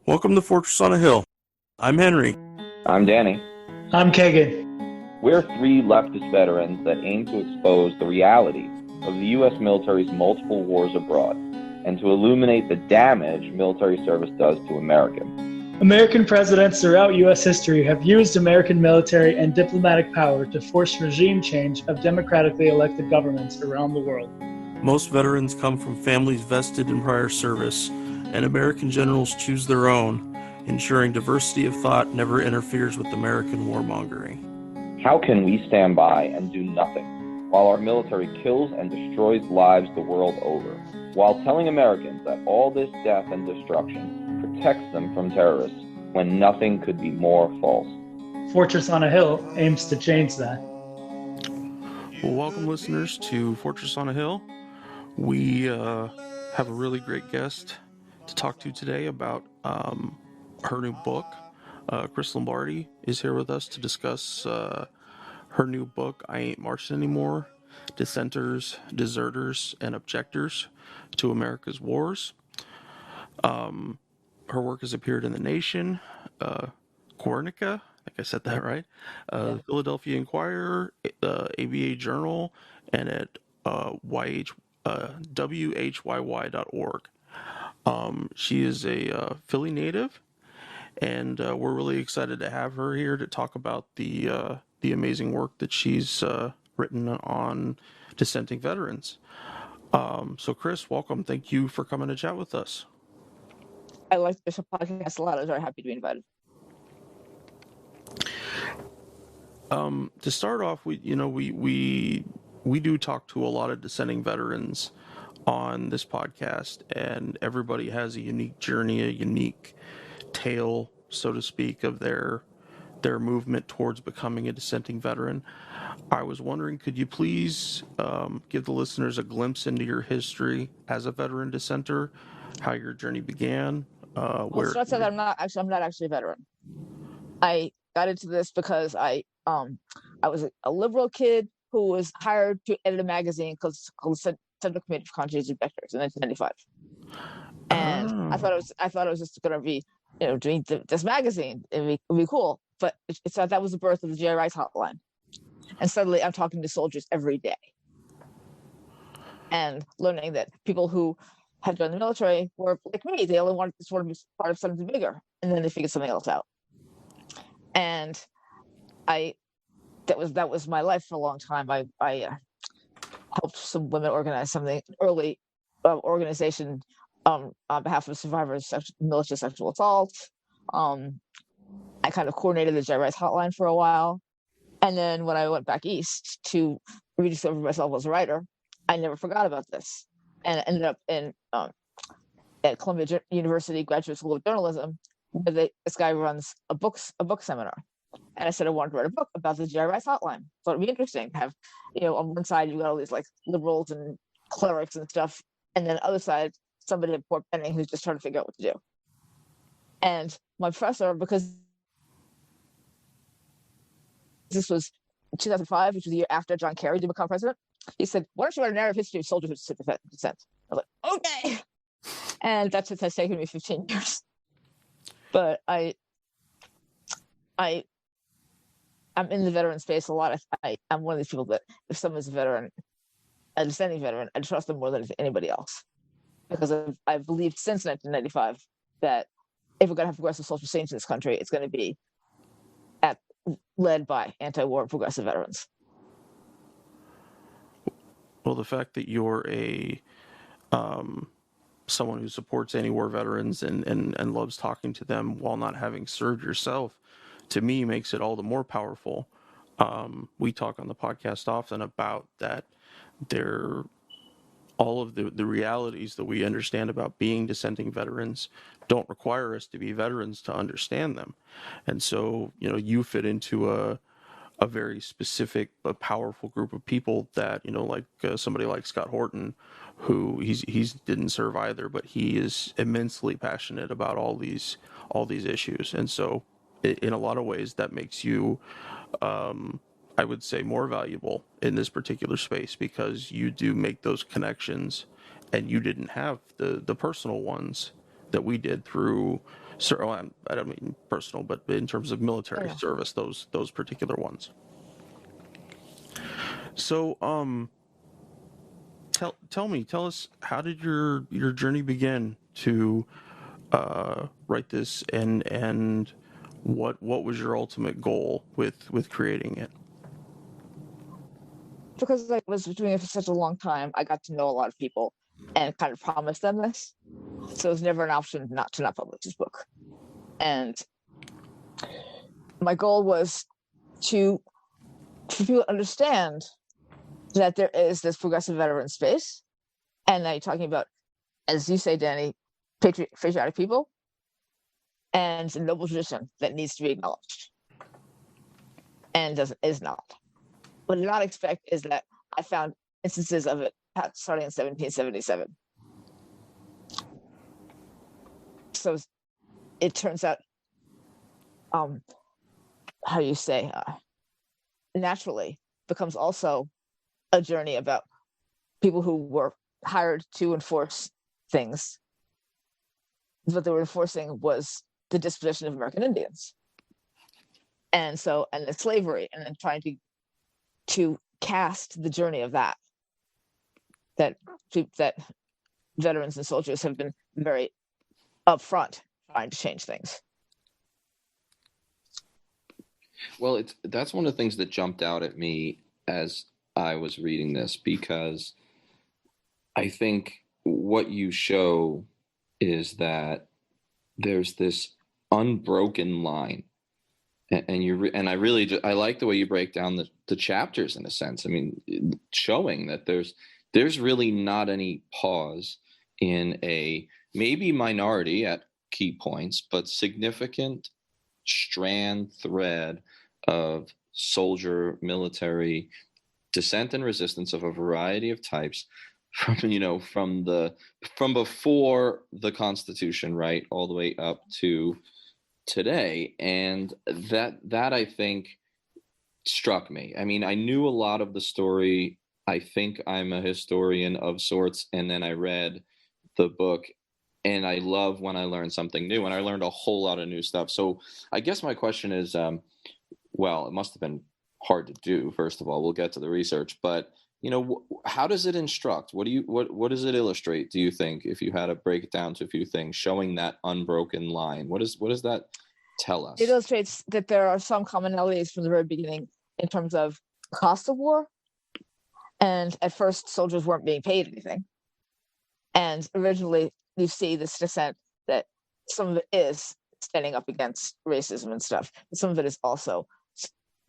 Welcome to Fortress on a Hill. I'm Henry. I'm Danny. I'm Kagan. We're three leftist veterans that aim to expose the reality of the U.S. military's multiple wars abroad and to illuminate the damage military service does to Americans. American presidents throughout U.S. history have used American military and diplomatic power to force regime change of democratically elected governments around the world. Most veterans come from families vested in prior service, and American generals choose their own, ensuring diversity of thought never interferes with American warmongering. How can we stand by and do nothing while our military kills and destroys lives the world over, while telling Americans that all this death and destruction protects them from terrorists when nothing could be more false? Fortress on a Hill aims to change that. Well, welcome listeners to Fortress on a Hill. We have a really great guest to talk to today about her new book. Chris Lombardi is here with us to discuss her new book, I Ain't Marching Anymore, Dissenters, Deserters, and Objectors to America's Wars. Her work has appeared in The Nation, Guernica, I think I said that right, Philadelphia Inquirer, ABA Journal, and at WHYY.org. She is a Philly native, and we're really excited to have her here to talk about the amazing work that she's written on dissenting veterans. So Chris, welcome. Thank you for coming to chat with us. I like this podcast a lot. I was very happy to be invited. To start off, we do talk to a lot of dissenting veterans on this podcast, and everybody has a unique journey, a unique tale, so to speak, of their movement towards becoming a dissenting veteran. I was wondering, could you please give the listeners a glimpse into your history as a veteran dissenter, how your journey began? Well, let's say that I'm not actually a veteran. I got into this because I was a liberal kid who was hired to edit a magazine called Central Committee for Conscientious Objectors in 1995, and I thought it was just going to be, doing this magazine. It'd be cool, but it's that was the birth of the GI Rights Hotline, and suddenly I'm talking to soldiers every day, and learning that people who had joined the military were like me. They only wanted to sort of be part of something bigger, and then they figured something else out. And that was my life for a long time. I helped some women organize something early organization on behalf of survivors of military sexual assault. I kind of coordinated the GI Rights Hotline for a while, and then when I went back east to rediscover myself as a writer, I never forgot about this, and ended up at Columbia University Graduate School of Journalism, where this guy runs a book seminar. And I said I wanted to write a book about the GI Rights Hotline. So it'd be interesting to have, on one side you've got all these like liberals and clerics and stuff, and then the other side somebody at Port Benning who's just trying to figure out what to do. And my professor, because this was 2005, which was the year after John Kerry did become president, he said, "Why don't you write a narrative history of soldiers who took dissent?" I was like, "Okay," and that's what has taken me 15 years. But I'm in the veteran space a lot. I'm one of these people that if someone's a dissenting veteran, I trust them more than anybody else, because I've believed since 1995 that if we're going to have progressive social change in this country, it's going to be led by anti-war progressive veterans. Well, the fact that you're someone who supports anti-war veterans and loves talking to them while not having served yourself, to me, makes it all the more powerful. We talk on the podcast often about that all of the realities that we understand about being dissenting veterans don't require us to be veterans to understand them. And so, you fit into a very specific but powerful group of people that, like somebody like Scott Horton, who he's didn't serve either, but he is immensely passionate about all these issues. And so in a lot of ways that makes you, I would say, more valuable in this particular space, because you do make those connections and you didn't have the personal ones that we did through So I don't mean personal, but in terms of military Yeah. service, those particular ones. So, tell us, how did your journey begin to write this, and what was your ultimate goal with creating it? Because I was doing it for such a long time, I got to know a lot of people and kind of promised them this. So it was never an option not to not publish this book. And my goal was to for people to understand that there is this progressive veteran space, and now you're talking about, as you say, Danny, patriotic people, and a noble tradition that needs to be acknowledged, and is not. What I did not expect is that I found instances of it starting in 1777. So it turns out, how do you say, naturally becomes also a journey about people who were hired to enforce things. What they were enforcing was the disposition of American Indians. And the slavery, and then trying to cast the journey of that veterans and soldiers have been very upfront trying to change things. Well, that's one of the things that jumped out at me as I was reading this, because I think what you show is that there's this unbroken line, and I like the way you break down the chapters in a sense. I mean, showing that there's really not any pause in a maybe minority at key points, but significant thread of soldier, military dissent and resistance of a variety of types, from before the Constitution, right, all the way up to today. And that I think struck me. I mean, I knew a lot of the story. I think I'm a historian of sorts, and then I read the book, and I love when I learn something new, and I learned a whole lot of new stuff. So I guess my question is, well, it must have been hard to do. First of all, we'll get to the research, but how does it instruct? What does it illustrate, do you think, if you had to break it down to a few things, showing that unbroken line? What does that tell us? It illustrates that there are some commonalities from the very beginning in terms of cost of war. And at first, soldiers weren't being paid anything. And originally, you see this dissent that some of it is standing up against racism and stuff, but some of it is also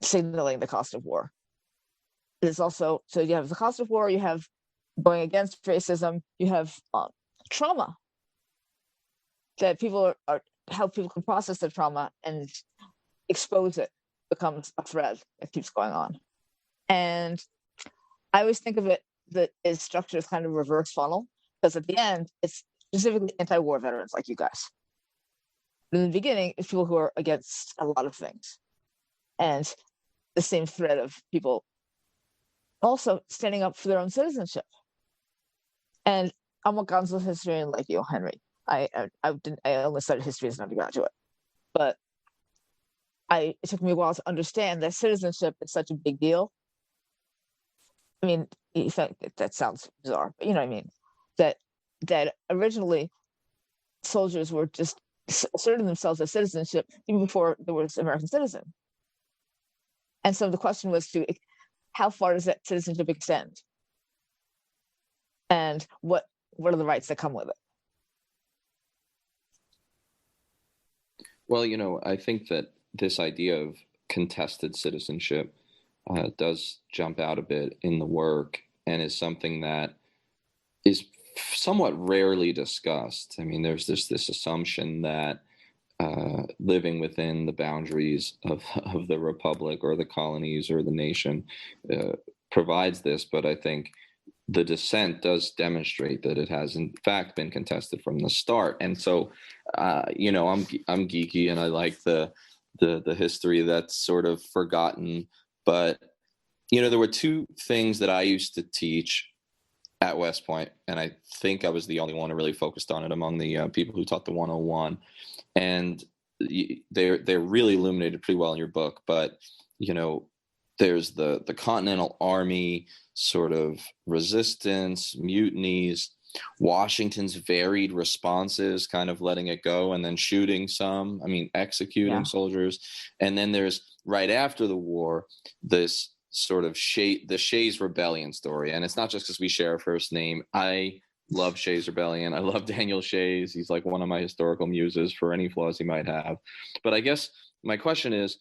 signaling the cost of war. It's also, so you have the cost of war, you have going against racism, you have trauma, that people are how people can process their trauma and expose it becomes a thread that keeps going on. And I always think of it that is structured as kind of reverse funnel, because at the end, it's specifically anti-war veterans like you guys. But in the beginning, it's people who are against a lot of things. And the same thread of people also standing up for their own citizenship. And I'm a Gonzo historian like you, Henry. I only studied history as an undergraduate, but it took me a while to understand that citizenship is such a big deal. I mean, in fact, that sounds bizarre, but you know what I mean? That originally soldiers were just asserting themselves as citizenship even before there was American citizen. And so the question was how far does that citizenship extend? And what are the rights that come with it? Well, I think that this idea of contested citizenship does jump out a bit in the work, and is something that is somewhat rarely discussed. I mean, there's this assumption that living within the boundaries of the republic or the colonies or the nation provides this, but I think the dissent does demonstrate that it has in fact been contested from the start. And so, I'm geeky, and I like the history that's sort of forgotten. But there were two things that I used to teach at West Point, and I think I was the only one who really focused on it among the people who taught the 101. and they're really illuminated pretty well in your book. But there's the Continental Army sort of resistance, mutinies, Washington's varied responses, kind of letting it go and then shooting some, executing soldiers. And then there's, right after the war, this sort of the Shays Rebellion story. And it's not just because we share a first name. I love Shays Rebellion. I love Daniel Shays. He's like one of my historical muses for any flaws he might have. But I guess my question is,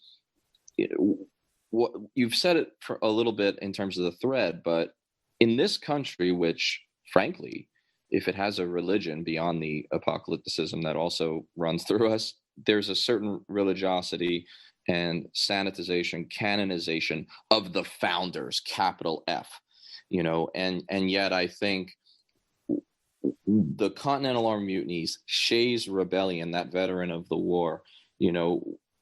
what you've said it for a little bit in terms of the thread, but in this country, which frankly, if it has a religion beyond the apocalypticism that also runs through us, there's a certain religiosity and sanitization, canonization of the founders, capital F, and yet I think the Continental Army mutinies, Shays Rebellion, that veteran of the war,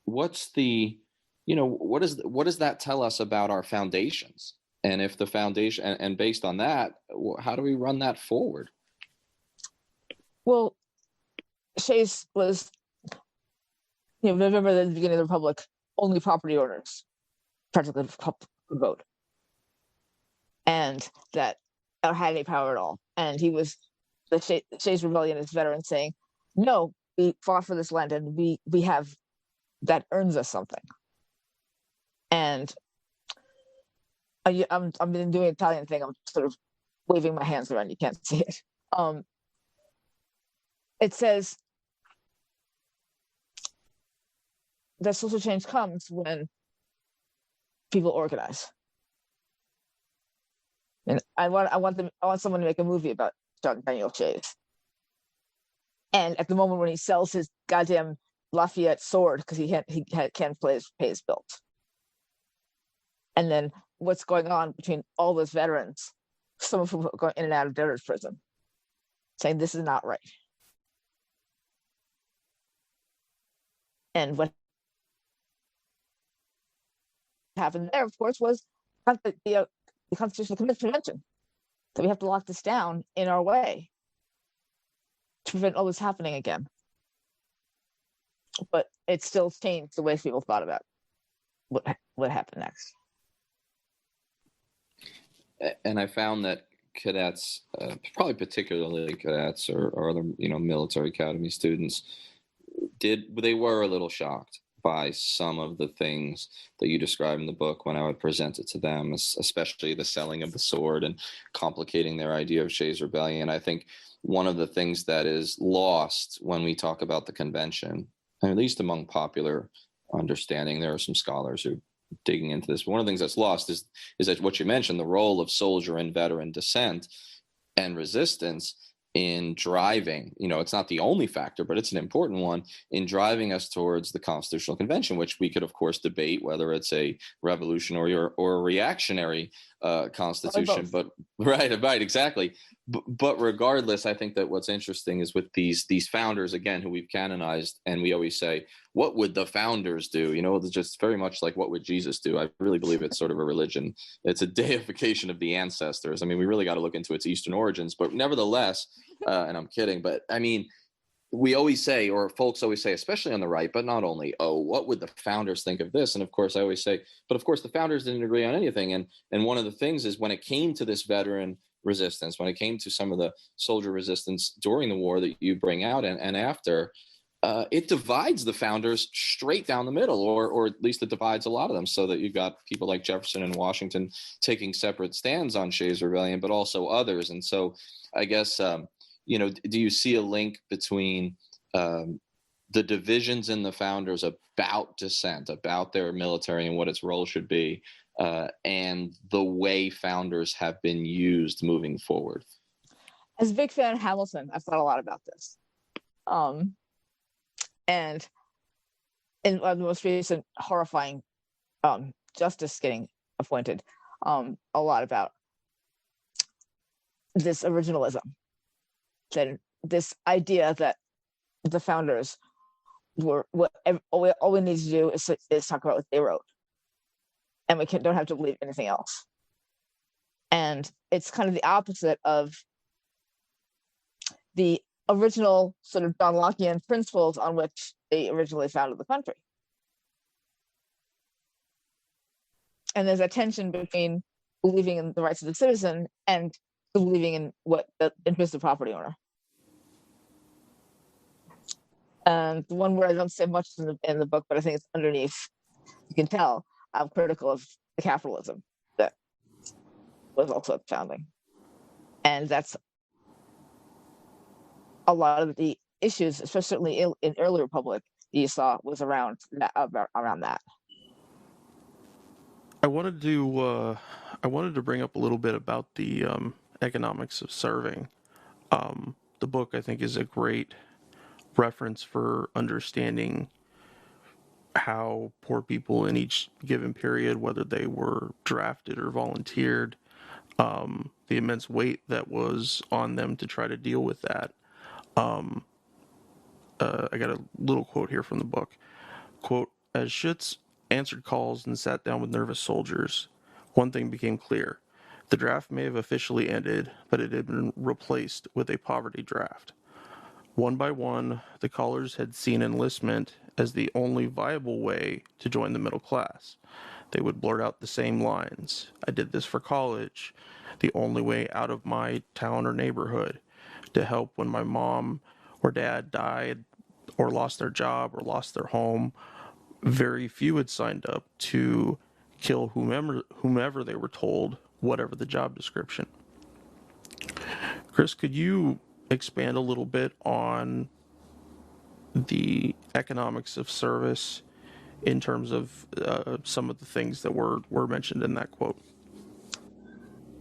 what's the, what does that tell us about our foundations? And if the foundation, and based on that, how do we run that forward? Well, Shays was, remember at the beginning of the Republic, only property owners practically could vote, and that had any power at all. And he was the Shays Rebellion is veteran saying, no, we fought for this land, and we have, that earns us something. And I'm doing the Italian thing. I'm sort of waving my hands around. You can't see it. It says that social change comes when people organize. And I want someone to make a movie about Daniel Shays. And at the moment when he sells his goddamn Lafayette sword because he can't pay his bills. And then what's going on between all those veterans, some of whom are going in and out of debtor's prison, saying this is not right. And what happened there, of course, was the Constitutional Convention, that we have to lock this down in our way to prevent all this happening again. But it still changed the way people thought about what happened next. And I found that cadets, probably particularly cadets or other, military academy students, they were a little shocked by some of the things that you describe in the book when I would present it to them, especially the selling of the sword and complicating their idea of Shays Rebellion. I think one of the things that is lost when we talk about the convention, at least among popular understanding, there are some scholars who digging into this. But one of the things that's lost is that what you mentioned, the role of soldier and veteran dissent and resistance in driving, it's not the only factor, but it's an important one in driving us towards the Constitutional Convention, which we could, of course, debate whether it's a revolutionary or a reactionary constitution. But right, exactly. But regardless, I think that what's interesting is with these founders, again, who we've canonized, and we always say, what would the founders do? It's just very much like, what would Jesus do? I really believe it's sort of a religion. It's a deification of the ancestors. We really got to look into its Eastern origins, but nevertheless, and I'm kidding, but we always say, or folks always say, especially on the right, but not only, oh, what would the founders think of this? And of course, I always say, but of course, the founders didn't agree on anything. And one of the things is when it came to this veteran resistance, when it came to some of the soldier resistance during the war that you bring out and after, it divides the founders straight down the middle, or at least it divides a lot of them, so that you've got people like Jefferson and Washington taking separate stands on Shays Rebellion, but also others. And so I guess, do you see a link between the divisions in the founders about dissent, about their military and what its role should be, and the way founders have been used moving forward? As a big fan of Hamilton, I've thought a lot about this. And in the most recent horrifying justice getting appointed, a lot about this originalism, that this idea that the founders were all we need to do is talk about what they wrote, and we don't have to believe anything else. And it's kind of the opposite of the original sort of John Lockean principles on which they originally founded the country. And there's a tension between believing in the rights of the citizen and believing in what the interest of the property owner. And the one where I don't say much in the book, but I think it's underneath, you can tell I'm critical of the capitalism that was also at the founding. And that's a lot of the issues, especially in early republic, that you saw was around that. I wanted to bring up a little bit about the economics of serving. The book, I think, is a great reference for understanding how poor people in each given period, whether they were drafted or volunteered, the immense weight that was on them to try to deal with that. I got a little quote here from the book. Quote, as Schutz answered calls and sat down with nervous soldiers, one thing became clear. The draft may have officially ended, but it had been replaced with a poverty draft. One by one, the callers had seen enlistment as the only viable way to join the middle class. They would blurt out the same lines. I did this for college, the only way out of my town or neighborhood, to help when my mom or dad died or lost their job or lost their home. Very few had signed up to kill whomever they were told, whatever the job description. Chris, could you expand a little bit on the economics of service in terms of some of the things that were mentioned in that quote?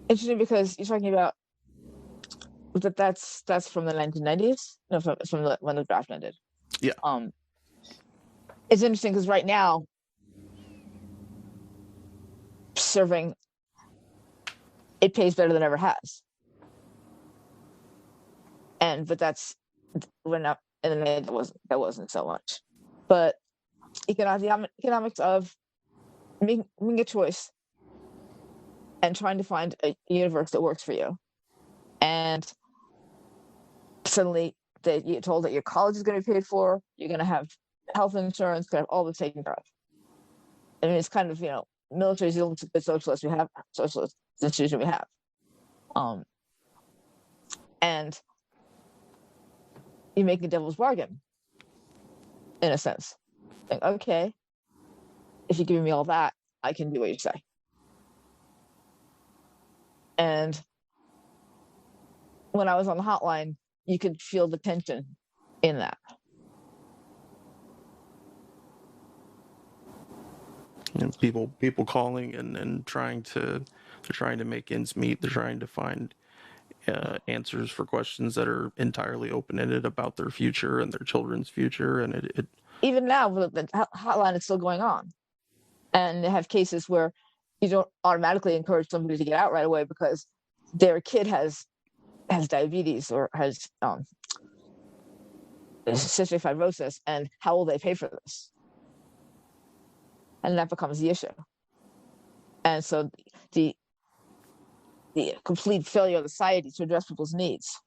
Interesting, because you're talking about that's from the 1990s, no, from when the draft ended. Yeah. It's interesting because right now, serving, it pays better than ever has. But that's when up in the mid that wasn't so much. But economics of making a choice and trying to find a universe that works for you, and suddenly that you're told that your college is going to be paid for, you're going to have health insurance, going to have all this taken care of. I mean, it's kind of, military is the only good socialist institution we have. And you make a devil's bargain, in a sense. Like, okay, if you give me all that, I can do what you say. And when I was on the hotline, you could feel the tension in that. And people calling and trying to make ends meet. They're trying to find answers for questions that are entirely open-ended about their future and their children's future. And it even now, the hotline is still going on, and they have cases where you don't automatically encourage somebody to get out right away because their kid has diabetes or has cystic fibrosis, and how will they pay for this? And that becomes the issue. And so the complete failure of society to address people's needs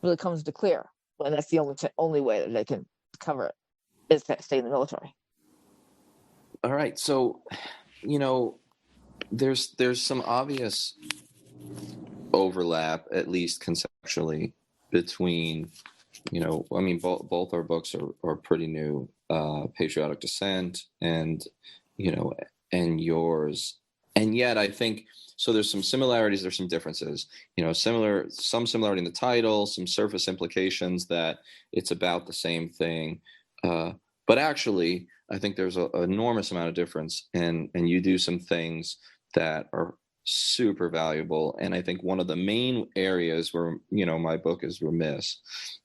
really comes to clear when that's the only way that they can cover it is to stay in the military. All right, so there's some obvious overlap, at least conceptually, between both our books are pretty new, Patriotic Dissent and yours, and yet I think so there's some similarities, there's some differences, some similarity in the title, some surface implications that it's about the same thing, but actually I think there's an enormous amount of difference, and you do some things that are super valuable. And I think one of the main areas where, my book is remiss,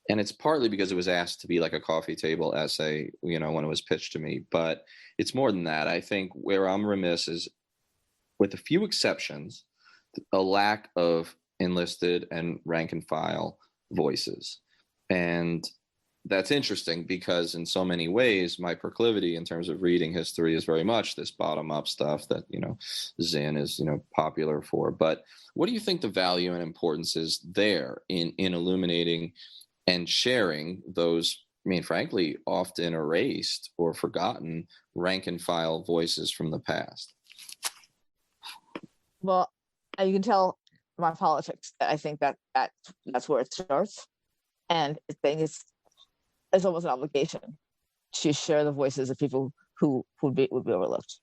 and it's partly because it was asked to be like a coffee table essay, when it was pitched to me, but it's more than that. I think where I'm remiss is, with a few exceptions, a lack of enlisted and rank and file voices. And that's interesting because in so many ways, my proclivity in terms of reading history is very much this bottom-up stuff that, Zinn is, popular for. But what do you think the value and importance is there in illuminating and sharing those, frankly, often erased or forgotten rank and file voices from the past? Well, you can tell my politics. I think that's where it starts, and I think it's almost an obligation to share the voices of people who would be overlooked,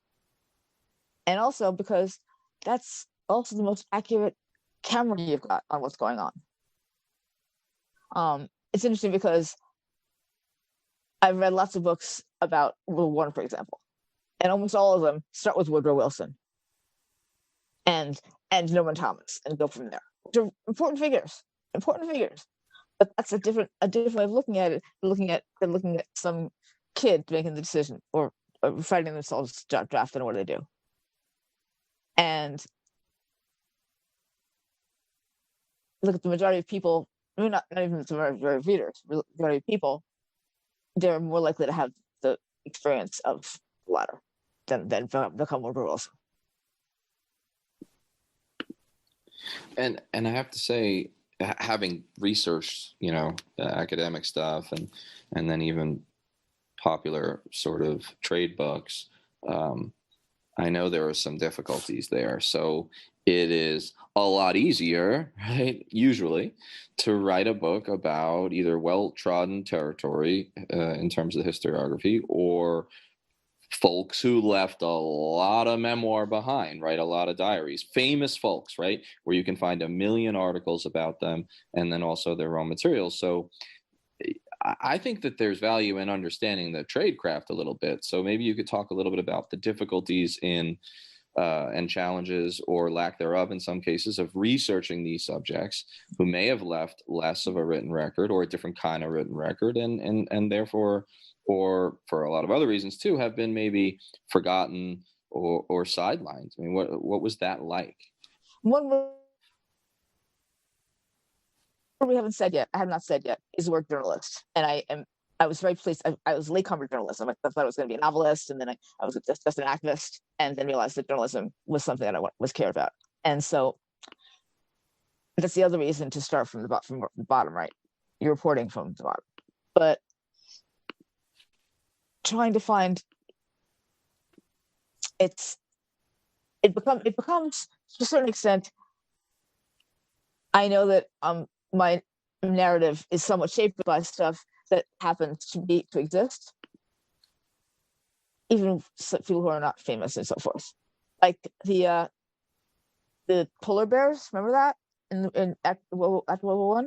and also because that's also the most accurate camera you've got on what's going on. It's interesting because I've read lots of books about World War I, for example, and almost all of them start with Woodrow Wilson and Norman Thomas and go from there. They're important figures, but that's a different way of looking at it. Looking at some kid making the decision or fighting themselves drafting what they do, and look at the majority of people. I mean, not even the majority of readers. The majority of people, they're more likely to have the experience of the latter than become Woodrow Wilson. And I have to say, having researched, academic stuff and then even popular sort of trade books, I know there are some difficulties there. So it is a lot easier, right, usually, to write a book about either well-trodden territory in terms of the historiography or folks who left a lot of memoir behind, right? A lot of diaries, famous folks, right? Where you can find a million articles about them and then also their own materials. So I think that there's value in understanding the trade craft a little bit. So maybe you could talk a little bit about the difficulties in and challenges or lack thereof in some cases of researching these subjects who may have left less of a written record or a different kind of written record and therefore, or for a lot of other reasons too, have been maybe forgotten or sidelined. I mean, what was that like? One word we haven't said yet, I have not said yet, is the word journalist. And I was very pleased. I was latecomer journalism. I thought I was going to be a novelist, and then I was just an activist, and then realized that journalism was something that I was cared about. And so that's the other reason to start from the bottom, right? You're reporting from the bottom. But trying to find it becomes to a certain extent. I know that my narrative is somewhat shaped by stuff that happens to exist, even people who are not famous and so forth, like the polar bears. Remember that at World War I?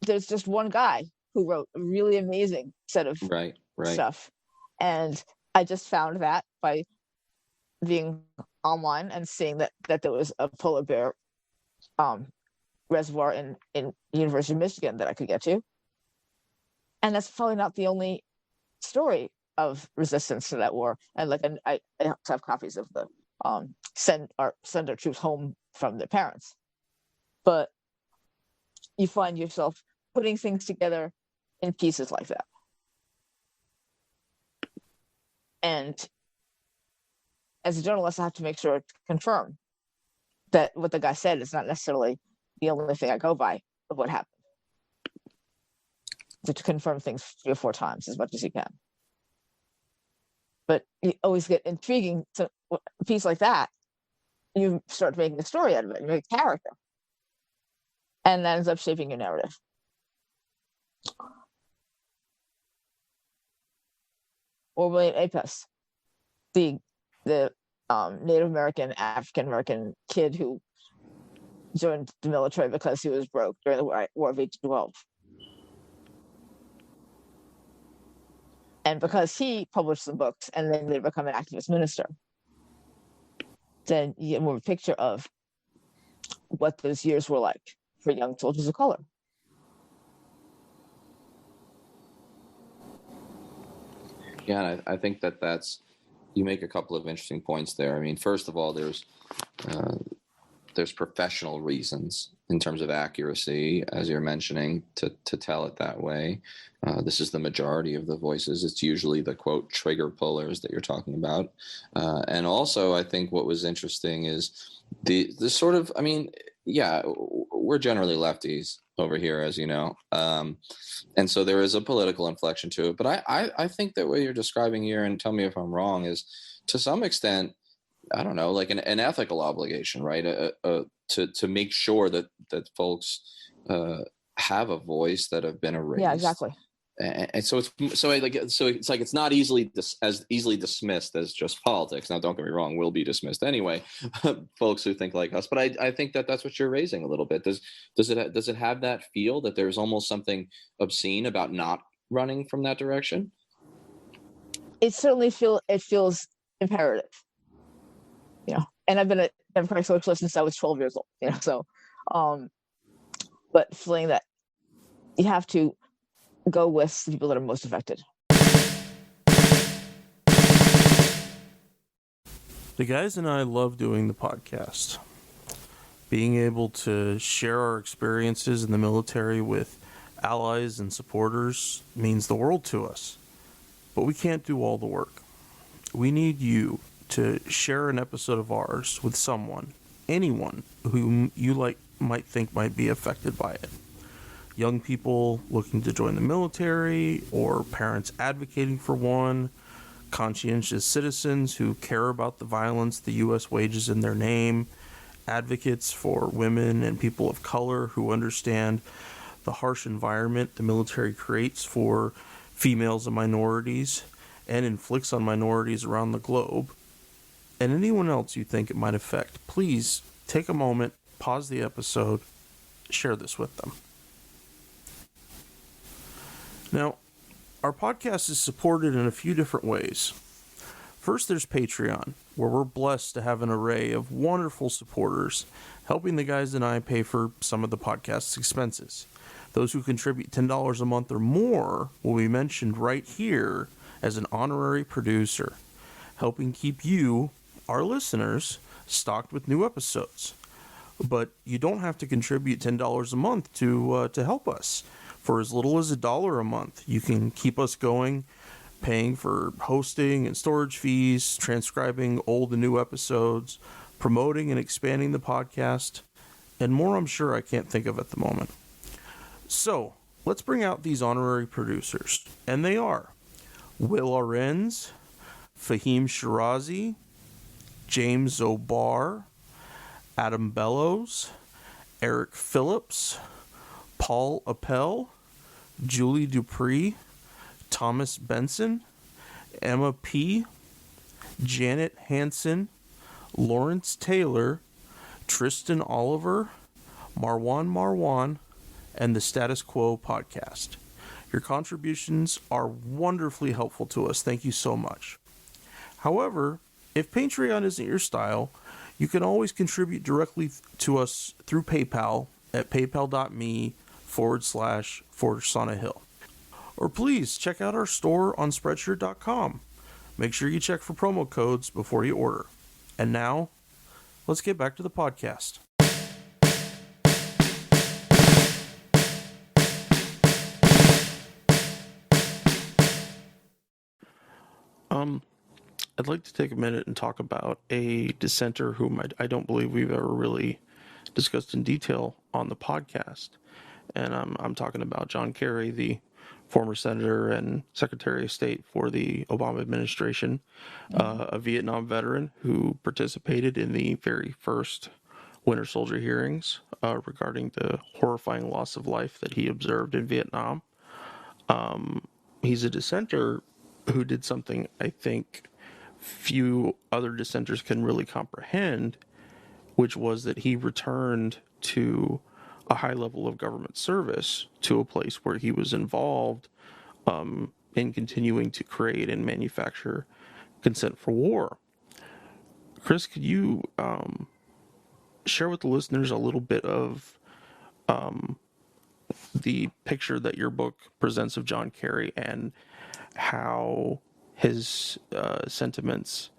There's just one guy who wrote a really amazing set of stuff, and I just found that by being online and seeing that there was a polar bear reservoir in University of Michigan that I could get to. And that's probably not the only story of resistance to that war. And I have copies of the send our troops home from their parents. But you find yourself putting things together in pieces like that. And as a journalist, I have to make sure to confirm that what the guy said is not necessarily the only thing I go by of what happened. To confirm things 3 or 4 times as much as you can. But you always get intriguing. So a piece like that, you start making a story out of it. You make a character. And that ends up shaping your narrative. Or William Apess, the Native American, African American kid who joined the military because he was broke during the War of 1812. And because he published some books and then later become an activist minister, then you get more of a picture of what those years were like for young soldiers of color. Yeah, I think you make a couple of interesting points there. I mean, first of all, there's there's professional reasons in terms of accuracy, as you're mentioning, to tell it that way. This is the majority of the voices. It's usually the, quote, trigger pullers that you're talking about. And also, I think what was interesting is the sort of, I mean, yeah, we're generally lefties over here, as you know. And so there is a political inflection to it. But I think that what you're describing here, and tell me if I'm wrong, is to some extent, I don't know, like an ethical obligation, right? To make sure that folks have a voice that have been erased. Yeah, exactly. And so it's like it's not easily as easily dismissed as just politics. Now, don't get me wrong, we'll be dismissed anyway, folks who think like us. But I think that that's what you're raising a little bit. Does it have that feel that there's almost something obscene about not running from that direction? It certainly feels imperative. And I've been a Democratic Socialist since I was 12 years old. So, but feeling that you have to go with the people that are most affected. The guys and I love doing the podcast. Being able to share our experiences in the military with allies and supporters means the world to us. But we can't do all the work. We need you to share an episode of ours with someone, anyone whom you might think might be affected by it. Young people looking to join the military, or parents advocating for one, conscientious citizens who care about the violence the U.S. wages in their name, advocates for women and people of color who understand the harsh environment the military creates for females and minorities and inflicts on minorities around the globe, and anyone else you think it might affect. Please take a moment, pause the episode, share this with them. Now, our podcast is supported in a few different ways. First, there's Patreon, where we're blessed to have an array of wonderful supporters helping the guys and I pay for some of the podcast's expenses. Those who contribute $10 a month or more will be mentioned right here as an honorary producer, helping keep you, our listeners, stocked with new episodes. But you don't have to contribute $10 a month to help us. For as little as $1 a month, you can keep us going, paying for hosting and storage fees, transcribing old and new episodes, promoting and expanding the podcast, and more I'm sure I can't think of at the moment. So, let's bring out these honorary producers. And they are Will Arenz, Fahim Shirazi, James O'Barr, Adam Bellows, Eric Phillips, Paul Appel, Julie Dupree, Thomas Benson, Emma P., Janet Hansen, Lawrence Taylor, Tristan Oliver, Marwan, and the Status Quo podcast. Your contributions are wonderfully helpful to us. Thank you so much. However, if Patreon isn't your style, you can always contribute directly to us through PayPal at paypal.me/ForSanaHill. Or please check out our store on Spreadshirt.com. Make sure you check for promo codes before you order. And now, let's get back to the podcast. I'd like to take a minute and talk about a dissenter whom I don't believe we've ever really discussed in detail on the podcast. And I'm talking about John Kerry, the former senator and Secretary of State for the Obama administration, a Vietnam veteran who participated in the very first Winter Soldier hearings regarding the horrifying loss of life that he observed in Vietnam. He's a dissenter who did something I think few other dissenters can really comprehend, which was that he returned to a high level of government service, to a place where he was involved in continuing to create and manufacture consent for war. Chris, could you share with the listeners a little bit of the picture that your book presents of John Kerry and how his sentiments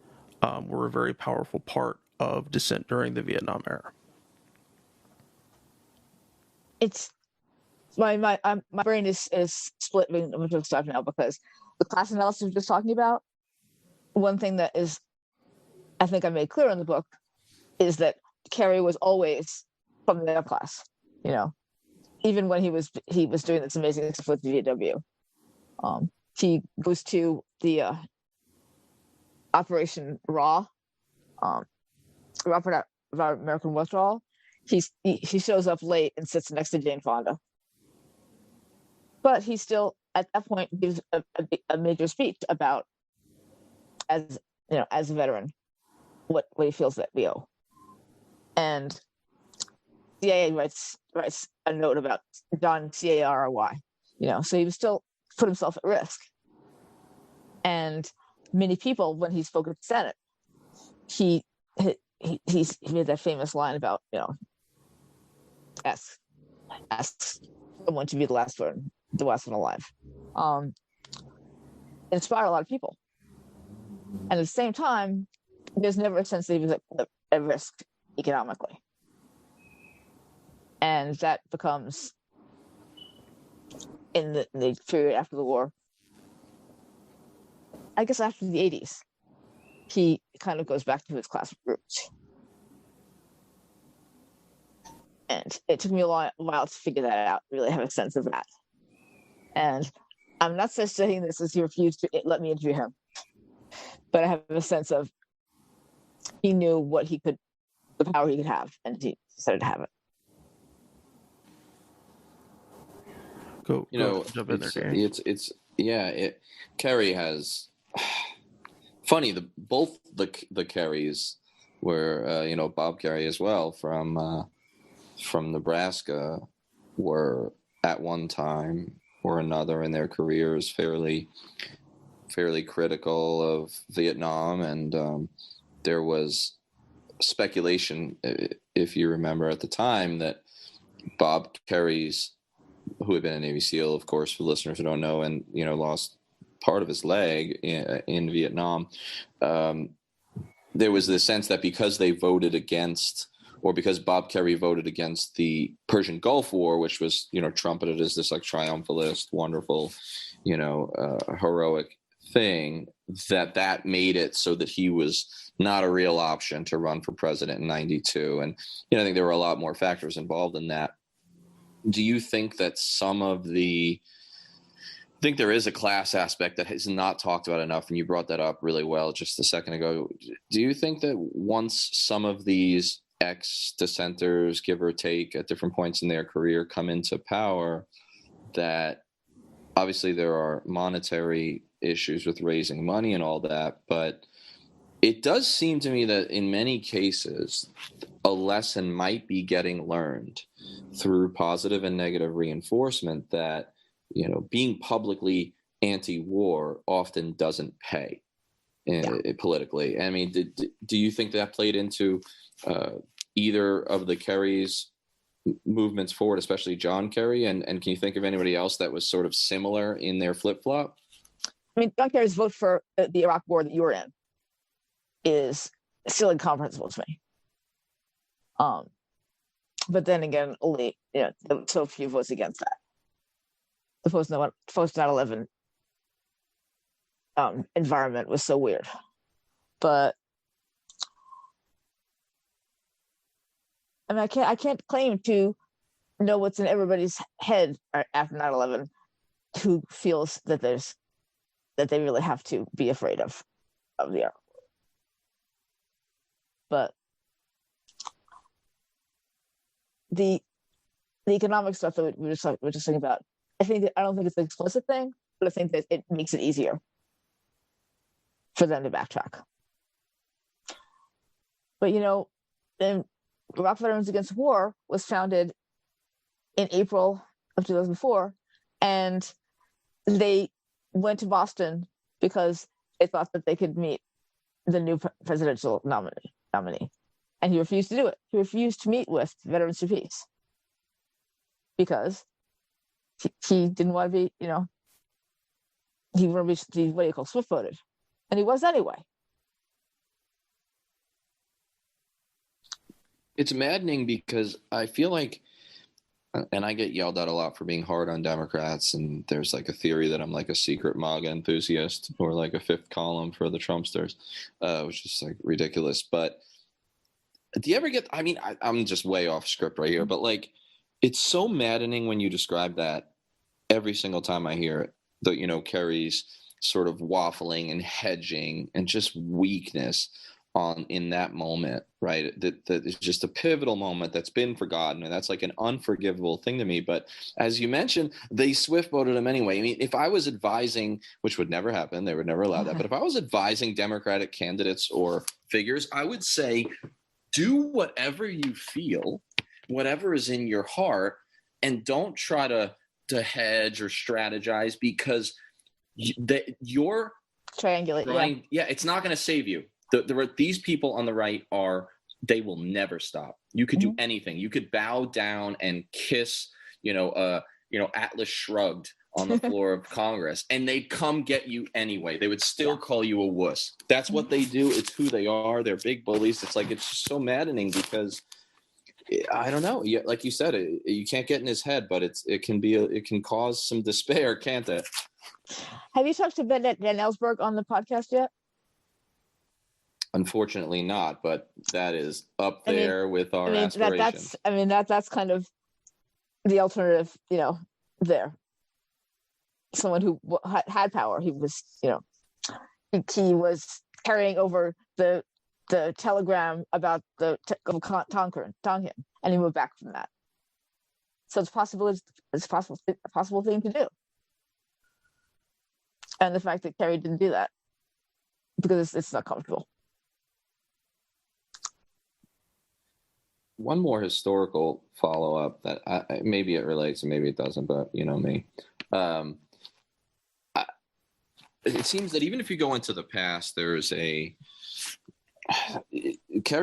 were a very powerful part of dissent during the Vietnam era? it's my brain is split between stuff now, because the class analysis we're just talking about, one thing that is, I think I made clear in the book, is that Kerry was always from the upper class, even when he was doing this amazing stuff with the VW. He goes to the Operation Raw, Robert American Withdrawal. He shows up late and sits next to Jane Fonda, but he still at that point gives a major speech about, as a veteran, what he feels that we owe. And CIA writes a note about John Carry, so he was still put himself at risk. And many people, when he spoke at the Senate, he made that famous line about, ask someone to be the last one alive. It inspired a lot of people. And at the same time, there's never a sense that he was at risk economically. And that becomes, in the period after the war, I guess after the 80s, he kind of goes back to his class roots. And it took me a while to figure that out, really have a sense of that. And I'm not saying this as he refused to let me interview him, but I have a sense of he knew the power he could have, and he decided to have it. Go jump in there, Gary. Kerry has funny. Both the Kerrys were Bob Kerry as well from Nebraska were at one time or another in their careers fairly critical of Vietnam, and there was speculation, if you remember at the time, that Bob Kerry's, who had been a Navy SEAL, of course, for listeners who don't know, and lost part of his leg in Vietnam, there was the sense that because they voted against, or because Bob Kerry voted against the Persian Gulf War, which was trumpeted as this like triumphalist, wonderful, heroic thing, that made it so that he was not a real option to run for president in 92. And I think there were a lot more factors involved in that. Do you think that I think there is a class aspect that is not talked about enough, and you brought that up really well just a second ago. Do you think that once some of these ex-dissenters, give or take, at different points in their career come into power, that obviously there are monetary issues with raising money and all that, but it does seem to me that in many cases a lesson might be getting learned through positive and negative reinforcement that being publicly anti-war often doesn't pay politically. I mean, do you think that played into either of the Kerrys' movements forward, especially John Kerry? And can you think of anybody else that was sort of similar in their flip-flop? I mean, John Kerry's vote for the Iraq war that you were in is still incomprehensible to me. But then again, only so few votes against that. The post 9/11 environment was so weird. But I mean, I can't claim to know what's in everybody's head after 9/11 who feels that they really have to be afraid of the Iraq war. But the economic stuff that we were just thinking about, I don't think it's an explicit thing, but I think that it makes it easier for them to backtrack. But then Iraq Veterans Against War was founded in April of 2004, and they went to Boston because they thought that they could meet the new presidential nominee, and he refused to do it. He refused to meet with Veterans for Peace because he didn't want to be, he wanted to be what you call swift voted, and he was anyway. It's maddening because I feel like And I get yelled at a lot for being hard on Democrats, and there's like a theory that I'm like a secret MAGA enthusiast or like a fifth column for the Trumpsters, which is like ridiculous. But do you ever get, I mean, I'm just way off script right here, but like, it's so maddening when you describe that every single time I hear it, that, you know, Kerry's sort of waffling and hedging and just weakness in that moment, right? That is just a pivotal moment that's been forgotten, and that's like an unforgivable thing to me. But as you mentioned, they swift voted him anyway. I mean, if I was advising, which would never happen, they would never allow that. But if I was advising Democratic candidates or figures, I would say, do whatever you feel, whatever is in your heart, and don't try to hedge or strategize, because you're triangulate. Yeah, it's not going to save you. These people on the right they will never stop. You could do anything. You could bow down and kiss, Atlas Shrugged on the floor of Congress, and they'd come get you anyway. They would still call you a wuss. That's what they do. It's who they are. They're big bullies. It's like, it's just so maddening because I don't know. Like you said, you can't get in his head, but it can cause some despair, can't it? Have you talked to Bennett Van Ellsberg on the podcast yet? Unfortunately not, but that is up there with our aspirations. That's kind of the alternative, there. Someone who had power. He was, he was carrying over the telegram about the Tonkin, and he moved back from that. So it's possible. It's a possible thing to do. And the fact that Kerry didn't do that because it's not comfortable. One more historical follow-up that maybe it relates and maybe it doesn't, but you know me. It seems that even if you go into the past, there's Kerry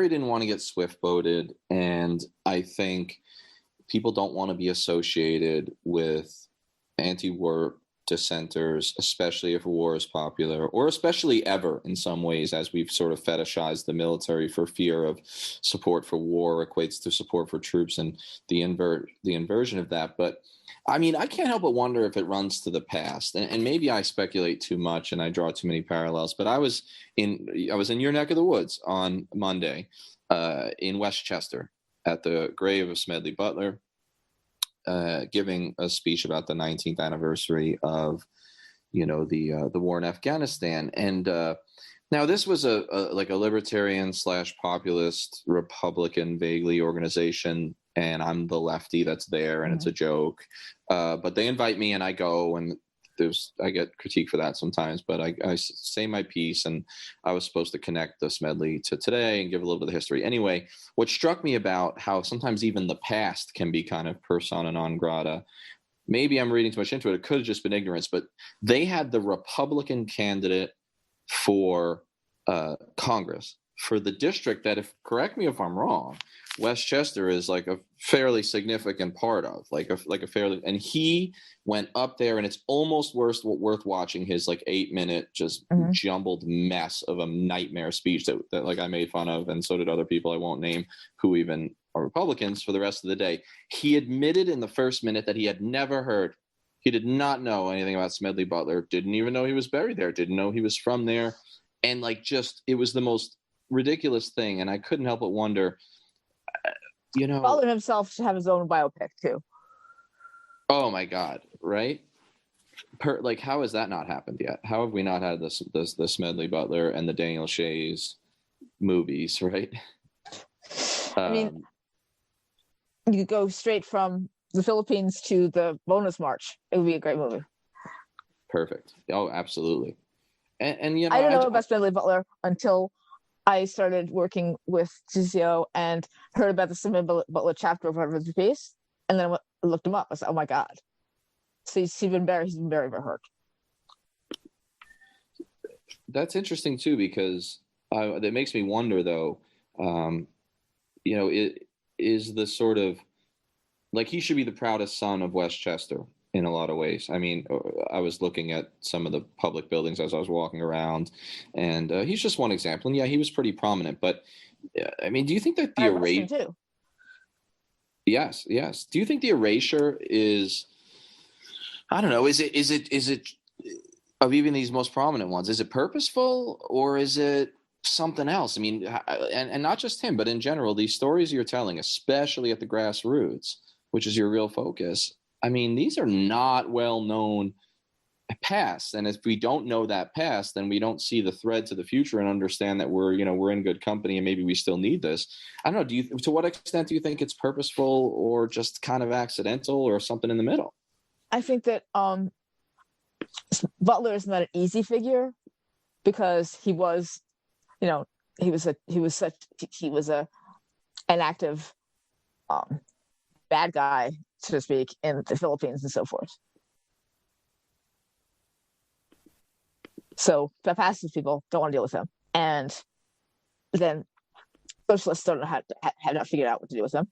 didn't want to get swift voted, and I think people don't want to be associated with anti-war dissenters, especially if war is popular, or especially ever in some ways, as we've sort of fetishized the military for fear of support for war equates to support for troops, and the inversion of that. But I mean, I can't help but wonder if it runs to the past, and maybe I speculate too much and I draw too many parallels. But I was in your neck of the woods on Monday, in Westchester, at the grave of Smedley Butler, giving a speech about the 19th anniversary of, the war in Afghanistan. And now this was a libertarian / populist Republican vaguely organization, and I'm the lefty that's there, and it's a joke. But they invite me and I go, and I get critique for that sometimes, but I say my piece, and I was supposed to connect the Smedley to today and give a little bit of the history. Anyway, what struck me about how sometimes even the past can be kind of persona non grata, maybe I'm reading too much into it, it could have just been ignorance, but they had the Republican candidate for Congress for the district that, correct me if I'm wrong, Westchester is like a fairly significant part of, and he went up there, and it's almost worth watching his 8-minute just jumbled mess of a nightmare speech that I made fun of, and so did other people I won't name who even are Republicans, for the rest of the day. He admitted in the first minute that he had never heard, he did not know anything about Smedley Butler, didn't even know he was buried there, didn't know he was from there, and it was the most ridiculous thing, and I couldn't help but wonder, Butler himself should have his own biopic too. Oh my God! Right? How has that not happened yet? How have we not had the Smedley Butler and the Daniel Shays movies? Right? I mean, you could go straight from the Philippines to the Bonus March. It would be a great movie. Perfect. Oh, absolutely. And I don't know about Smedley Butler until I started working with GCO and heard about the Smedley Butler chapter of Harvard's piece, and then I looked him up. I said, "Oh my God!" So he's been very, very hurt. That's interesting too, because that makes me wonder, though. It is the sort of he should be the proudest son of Westchester in a lot of ways. I mean, I was looking at some of the public buildings as I was walking around, and he's just one example. And yeah, he was pretty prominent. But I mean, do you think that the erasure? Yes, yes. Do you think the erasure is, I don't know, is it of even these most prominent ones, is it purposeful or is it something else? I mean, and not just him, but in general, these stories you're telling, especially at the grassroots, which is your real focus. I mean, these are not well known past, and if we don't know that past, then we don't see the thread to the future and understand that we're in good company and maybe we still need this. I don't know, to what extent do you think it's purposeful or just kind of accidental or something in the middle? I think that Butler is not an easy figure because he was an active bad guy, so to speak, in the Philippines and so forth. So the fascist people don't want to deal with him, and then socialists don't know have not figured out what to do with him,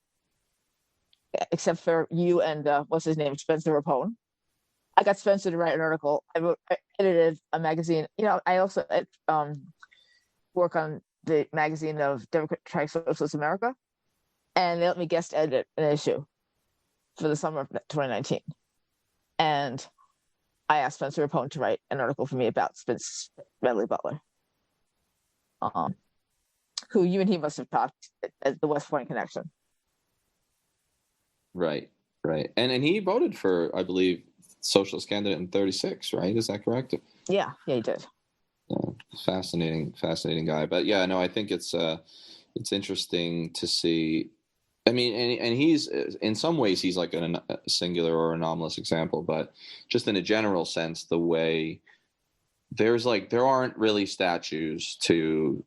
except for you and what's his name, Spencer Rapone. I got Spencer to write an article. I edited a magazine. I also work on the magazine of Democratic Socialist America, and they let me guest edit an issue for the summer of 2019. And I asked Spencer Rapone to write an article for me about Medley Butler, who you and he must have talked at the West Point Connection. Right. And he voted for, I believe, socialist candidate in 36, right? Is that correct? Yeah, he did. Yeah, fascinating guy. But yeah, no, I think it's interesting to see. I mean, and he's, in some ways, he's like a singular or anomalous example, but just in a general sense, the way there aren't really statues to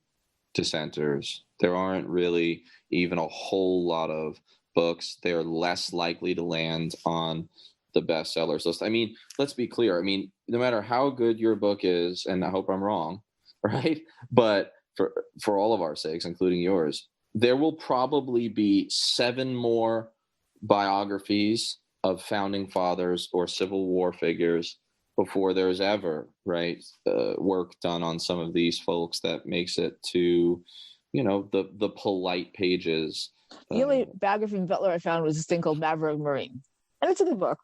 dissenters. There aren't really even a whole lot of books. They're less likely to land on the bestsellers list. I mean, let's be clear. I mean, no matter how good your book is, and I hope I'm wrong, right? But for all of our sakes, including yours, there will probably be 7 more biographies of founding fathers or Civil War figures before there's ever, right, work done on some of these folks that makes it to, the polite pages. The only biography of Butler I found was this thing called Maverick Marine, and it's a good book.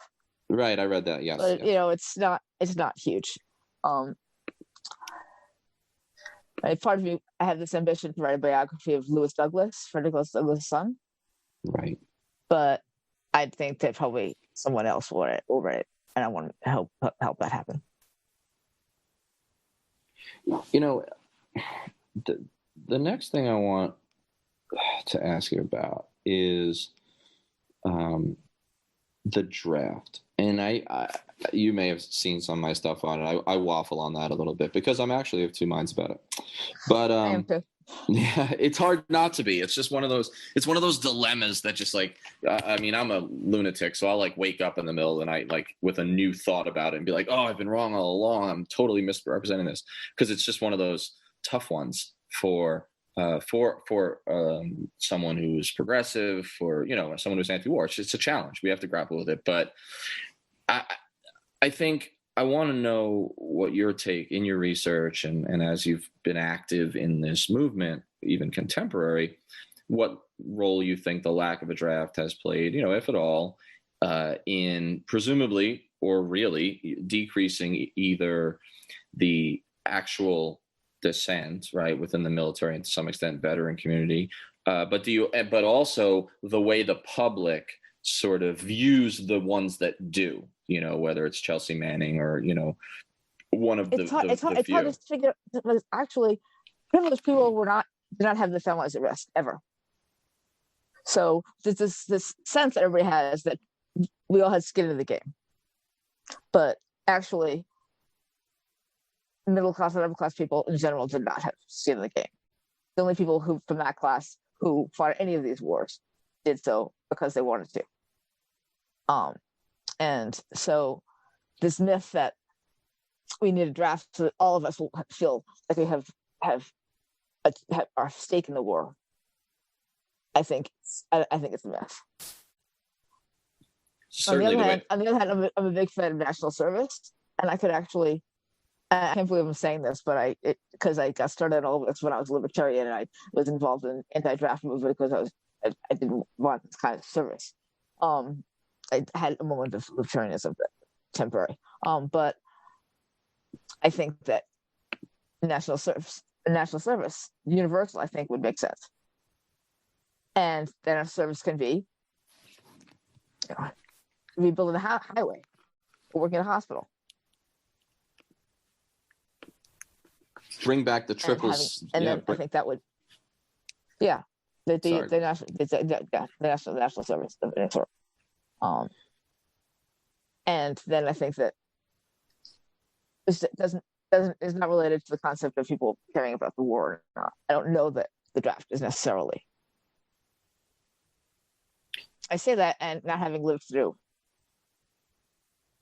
Right, I read that. Yes, but yes. it's not huge. Part of me, I have this ambition to write a biography of Frederick Lewis Douglass' son. Right. But I think that probably someone else will write it, and I want to help that happen. The next thing I want to ask you about is the draft. And you may have seen some of my stuff on it. I waffle on that a little bit because I'm actually of two minds about it. But yeah, it's hard not to be. It's just one of those dilemmas that just like, I mean, I'm a lunatic, so I'll like wake up in the middle of the night like with a new thought about it and be like, oh, I've been wrong all along. I'm totally misrepresenting this, because it's just one of those tough ones for someone who's progressive, for someone who's anti-war. It's a challenge. We have to grapple with it. But I think I want to know what your take in your research and as you've been active in this movement, even contemporary, what role you think the lack of a draft has played, if at all, in presumably or really decreasing either the actual dissent, right, within the military and to some extent veteran community, but also the way the public sort of views the ones that do, whether it's Chelsea Manning or one of the few. It's hard to figure. Actually, privileged people did not have their families at risk ever. So there's this sense that everybody has that we all had skin in the game, but actually, middle class and upper class people in general did not have skin in the game. The only people who from that class who fought any of these wars did so because they wanted to. And so this myth that we need a draft so that all of us will feel like we have our stake in the war, I think it's a myth. Certainly on the other hand, I'm a big fan of national service, and I could actually, I can't believe I'm saying this, but because I got started in all of this when I was a libertarian, and I was involved in anti-draft movement because I was I didn't want this kind of service. I had a moment of libertarianism, but temporary. But I think that national service, universal, I think would make sense. And then a service can be, rebuilding a highway, or working in a hospital. Bring back the And triples. then I think that would, the national service of any sort. And then I think that this is not related to the concept of people caring about the war. I don't know that the draft is necessarily. I say that and not having lived through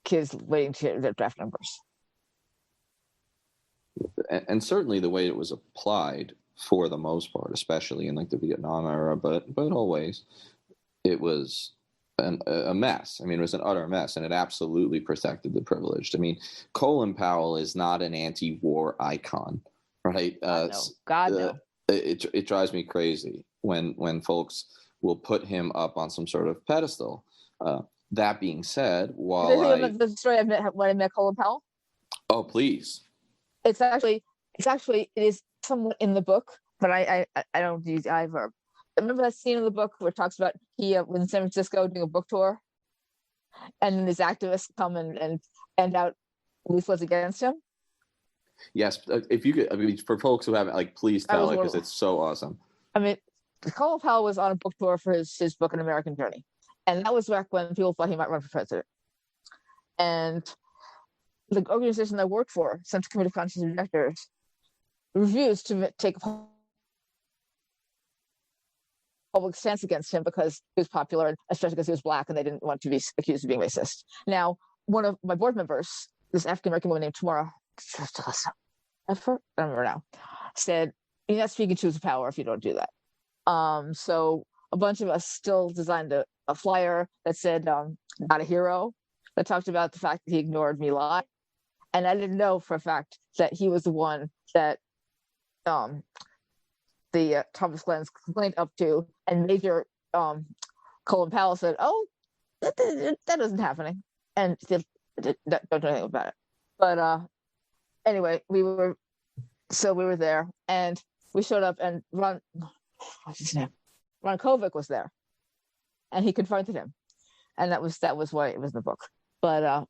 kids waiting to hear their draft numbers. And certainly the way it was applied for the most part, especially in like the Vietnam era, but always, it was a mess. I mean, it was an utter mess, and it absolutely protected the privileged. I mean, Colin Powell is not an anti-war icon, right? God no. It drives me crazy when folks will put him up on some sort of pedestal. That being said, while the story when I met Colin Powell. Oh, please. It is somewhat in the book, but I don't use I verb. Remember that scene in the book where it talks about he was in San Francisco doing a book tour, and then these activists come and hand out leaflets against him? Yes, if you could, I mean, for folks who haven't, like, please tell it, because it's so awesome. I mean, Colin Powell was on a book tour for his book, An American Journey, and that was back when people thought he might run for president. And the organization I worked for, Central Committee of Conscious Objectors, refused to take a public stance against him because he was popular, and especially because he was Black, and they didn't want to be accused of being racist. Now, one of my board members, this African American woman named Tamara, I don't remember now, said, "You're not speaking truth to power if you don't do that." So a bunch of us still designed a flyer that said, "Not a hero," that talked about the fact that he ignored Me Lie. And I didn't know for a fact that he was the one that the Thomas Glenn's complained up to, and Major Colin Powell said, "Oh, that isn't happening," and don't do anything about it. But anyway, we were there, and we showed up, and Ron Kovic was there, and he confronted him, and that was why it was in the book. But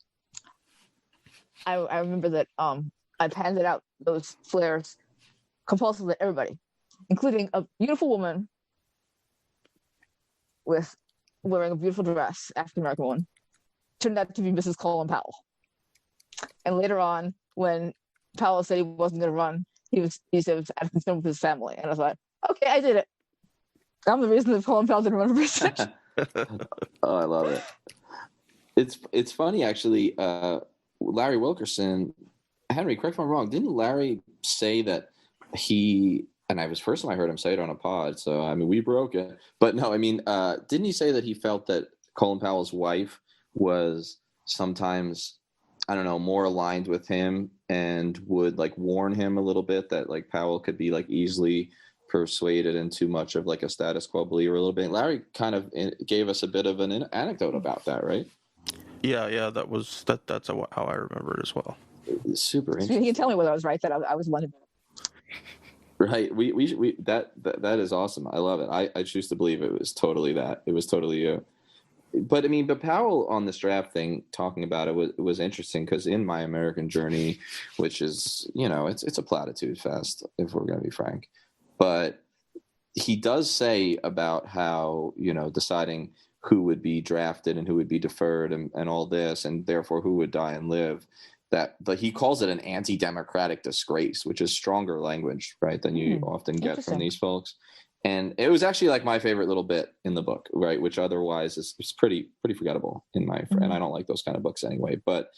I remember that I've handed out those flares compulsively to everybody, including a beautiful woman wearing a beautiful dress, African American woman, turned out to be Mrs. Colin Powell. And later on, when Powell said he wasn't going to run, he said it was out of concern with his family. And I was like, okay, I did it. I'm the reason that Colin Powell didn't run for president. Oh, I love it. It's funny, actually. Larry Wilkerson, Henry, correct me if I'm wrong, didn't Larry say that he, and I was first time I heard him say it on a pod, so I mean, we broke it. But no, I mean, didn't he say that he felt that Colin Powell's wife was sometimes, I don't know, more aligned with him and would like warn him a little bit that like Powell could be like easily persuaded into much of like a status quo believer a little bit? Larry kind of gave us a bit of an anecdote about that, right? Yeah, that's how I remember it as well. Super interesting. You can tell me whether I was right, that I was one. Right. We that is awesome. I love it. I choose to believe it was totally that. It was totally you. But I mean, but Powell on this draft thing, talking about it was interesting, because in My American Journey, which is, you know, it's a platitude fest, if we're going to be frank, but he does say about how, you know, deciding who would be drafted and who would be deferred and all this, and therefore who would die and live, that he calls it an anti-democratic disgrace, which is stronger language, right, than you often get from these folks. And it was actually like my favorite little bit in the book, right, which otherwise is pretty forgettable in my and I don't like those kind of books anyway. But,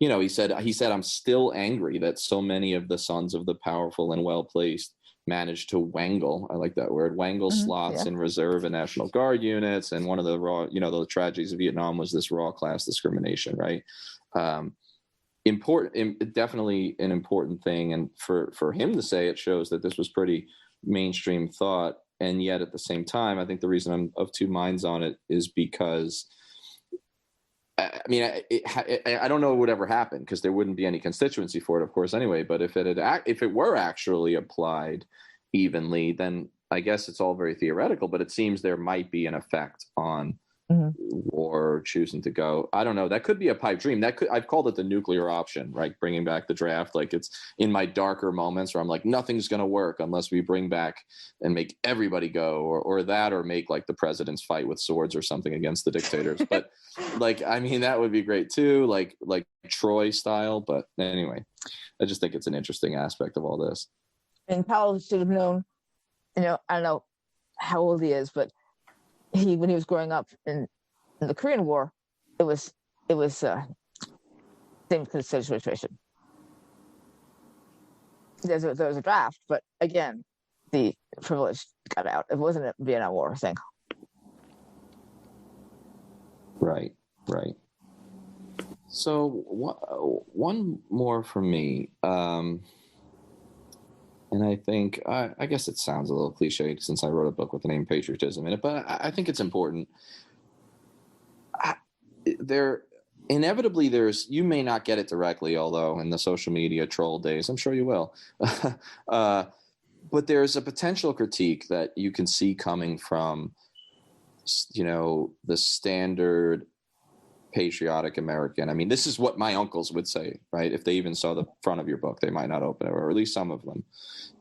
you know, he said I'm still angry that so many of the sons of the powerful and well-placed managed to wangle, I like that word, slots in reserve and National Guard units. And one of the the tragedies of Vietnam was this raw class discrimination, right? Definitely an important thing. And for him to say, it shows that this was pretty mainstream thought. And yet at the same time, I think the reason I'm of two minds on it is because, I mean, I don't know what would ever happen, because there wouldn't be any constituency for it, of course, anyway. But if it were actually applied evenly, then I guess it's all very theoretical. But it seems there might be an effect on war choosing to go. I don't know. That could be a pipe dream. I've called it the nuclear option, right? Bringing back the draft. Like, it's in my darker moments where I'm like, nothing's going to work unless we bring back and make everybody go, or make like the presidents fight with swords or something against the dictators. But like, I mean, that would be great too. Like Troy style. But anyway, I just think it's an interesting aspect of all this. And Powell should have known, I don't know how old he is, but when he was growing up in the Korean War, it was same situation. There was a draft, but again, the privilege got out. It wasn't a Vietnam War thing. Right. So one more from me. And I think, I guess it sounds a little cliche since I wrote a book with the name Patriotism in it, but I think it's important. Inevitably, you may not get it directly, although in the social media troll days, I'm sure you will. But there's a potential critique that you can see coming from, the standard patriotic American. I mean, this is what my uncles would say, right? If they even saw the front of your book, they might not open it, or at least some of them,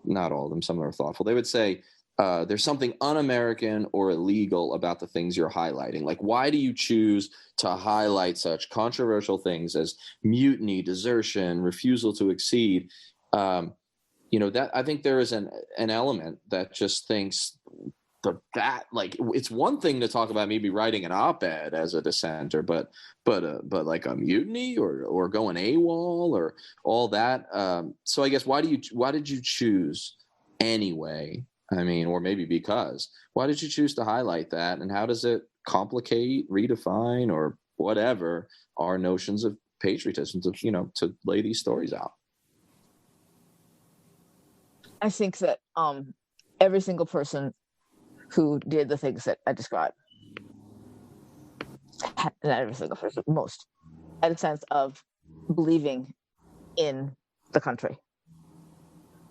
not all of them. Some of them are thoughtful. They would say, there's something un-American or illegal about the things you're highlighting. Like, why do you choose to highlight such controversial things as mutiny, desertion, refusal to accede? That I think there is an element that just thinks that like, it's one thing to talk about maybe writing an op-ed as a dissenter, but like a mutiny or going AWOL or all that. So I guess why did you choose anyway? I mean, or maybe because, why did you choose to highlight that, and how does it complicate, redefine, or whatever our notions of patriotism to lay these stories out? I think that every single person who did the things that I described, not every single person, most, had a sense of believing in the country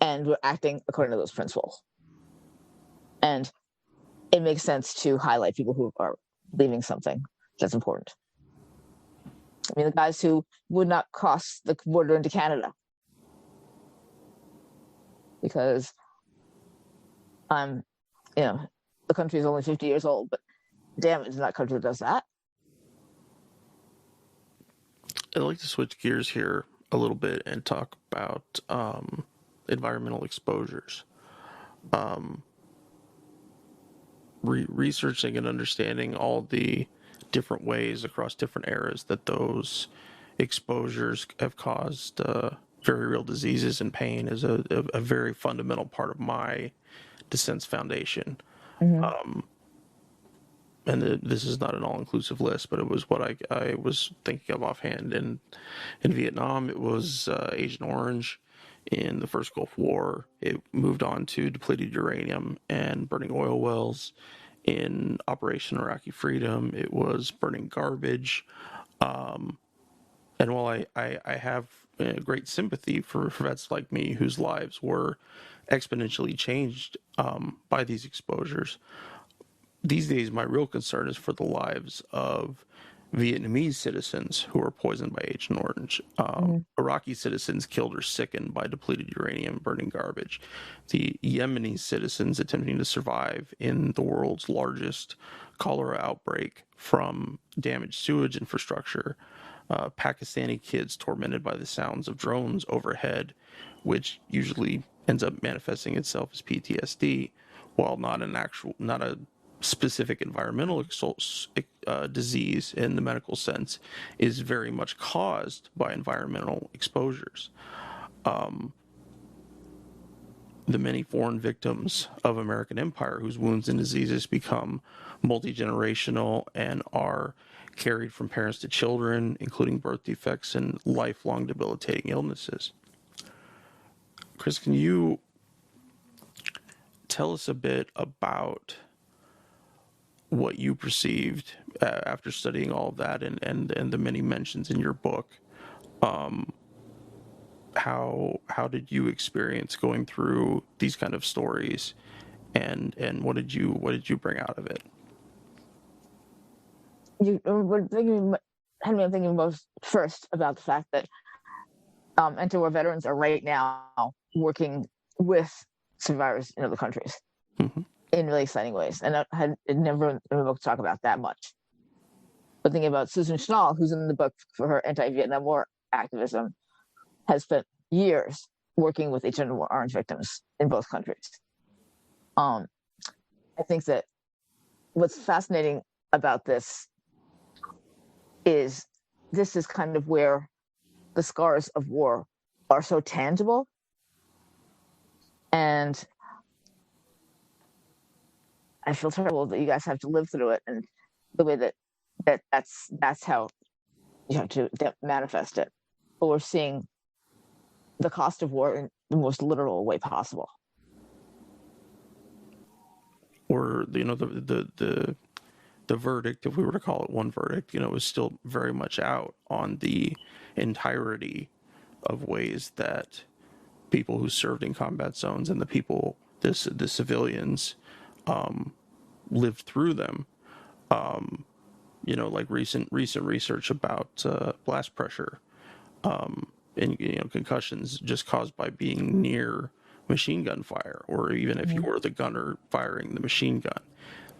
and were acting according to those principles. And it makes sense to highlight people who are believing something that's important. I mean, the guys who would not cross the border into Canada because the country is only 50 years old, but damn, it's not a country that does that. I'd like to switch gears here a little bit and talk about environmental exposures. Researching and understanding all the different ways across different eras that those exposures have caused very real diseases and pain is a very fundamental part of my dissent's foundation. And this is not an all-inclusive list, but it was what I was thinking of offhand. In Vietnam, it was Agent Orange. In the first Gulf War, it moved on to depleted uranium and burning oil wells. In Operation Iraqi Freedom, it was burning garbage. And while I have great sympathy for vets like me whose lives were exponentially changed by these exposures, these days my real concern is for the lives of Vietnamese citizens who were poisoned by Agent Orange, Iraqi citizens killed or sickened by depleted uranium, burning garbage, the Yemeni citizens attempting to survive in the world's largest cholera outbreak from damaged sewage infrastructure, Pakistani kids tormented by the sounds of drones overhead, which usually ends up manifesting itself as PTSD, while not a specific environmental disease in the medical sense, is very much caused by environmental exposures. The many foreign victims of American empire whose wounds and diseases become multi-generational and are carried from parents to children, including birth defects and lifelong debilitating illnesses. Chris, can you tell us a bit about what you perceived after studying all of that and the many mentions in your book. How did you experience going through these kind of stories, and what did you bring out of it? I'm thinking most first about the fact that anti-war veterans are right now working with survivors in other countries Mm-hmm. in really exciting ways, and I had never in the book talk about that much. But thinking about Susan Schnall, who's in the book for her anti-Vietnam War activism, has spent years working with Agent Orange victims in both countries. I think that what's fascinating about this is kind of where the scars of war are so tangible, and I feel terrible that you guys have to live through it, and the way that's how you have to manifest it. But we're seeing the cost of war in the most literal way possible. Or the verdict, if we were to call it one verdict, is still very much out on the entirety of ways that people who served in combat zones and the civilians lived through them. Like recent research about blast pressure and concussions just caused by being near machine gun fire, or even if you were the gunner firing the machine gun,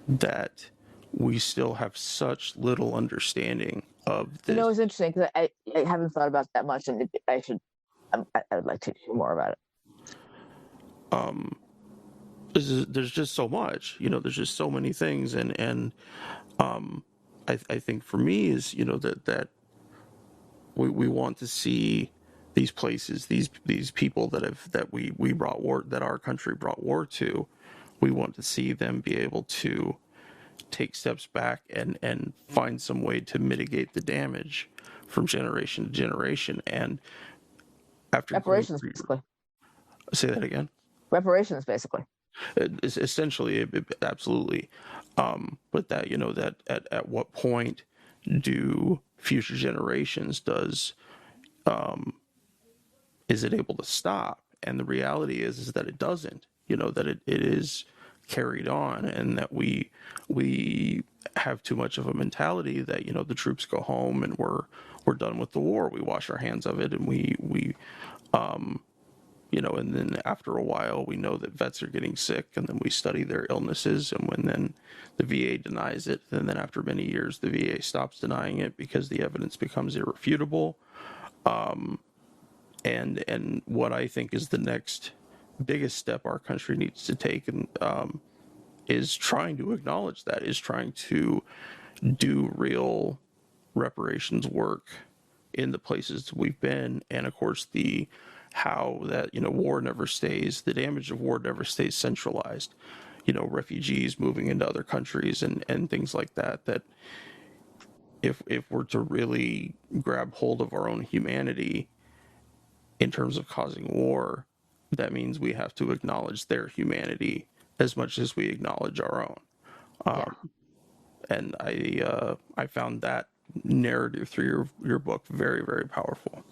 that we still have such little understanding of this. It's interesting because I haven't thought about that much, and I would like to hear more about it. There's just so much, there's just so many things, and I think for me is that we want to see these places, these people that we brought war, that our country brought war to. We want to see them be able to take steps back and find some way to mitigate the damage from generation to generation. And after reparations, basically. Say that again. Reparations, basically. Essentially, absolutely. But that that at what point do future generations is it able to stop? And the reality is that it doesn't. That it is carried on, and that we have too much of a mentality that the troops go home and we're done with the war. We wash our hands of it, and we and then after a while we know that vets are getting sick, and then we study their illnesses, and when then the VA denies it, and then after many years the VA stops denying it because the evidence becomes irrefutable. And what I think is the next biggest step our country needs to take, and is trying to acknowledge that, is trying to do real reparations work in the places we've been. And of course, how that war never stays, the damage of war never stays centralized. Refugees moving into other countries and things like that. That if we're to really grab hold of our own humanity in terms of causing war, that means we have to acknowledge their humanity as much as we acknowledge our own. And I found that narrative through your book very, very powerful.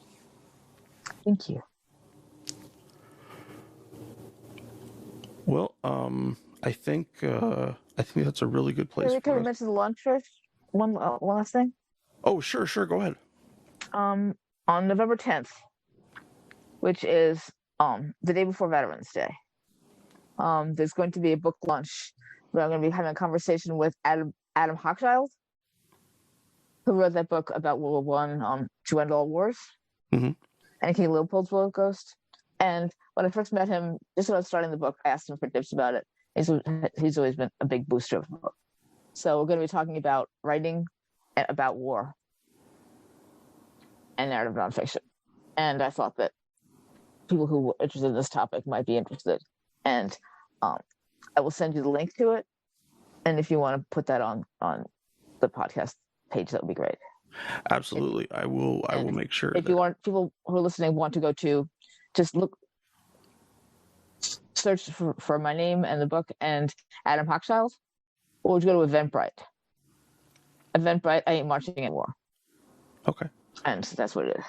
Thank you. Well, I think that's a really good place. Can we mention the launch first? One last thing. Oh, sure, go ahead. On November 10th, which is the day before Veterans Day, there's going to be a book launch where I'm going to be having a conversation with Adam Hochschild, who wrote that book about World War I, To End All Wars, and King Leopold's Ghost. And when I first met him, just when I was starting the book, I asked him for tips about it. He's always been a big booster of the book. So we're going to be talking about writing about war and narrative nonfiction. And I thought that people who were interested in this topic might be interested. And I will send you the link to it. And if you want to put that on the podcast page, that would be great. Absolutely. I will make sure. If you want, people who are listening want to go to, just search for my name and the book and Adam Hochschild, or would you go to Eventbrite? Eventbrite, I ain't marching anymore. Okay. And that's what it is.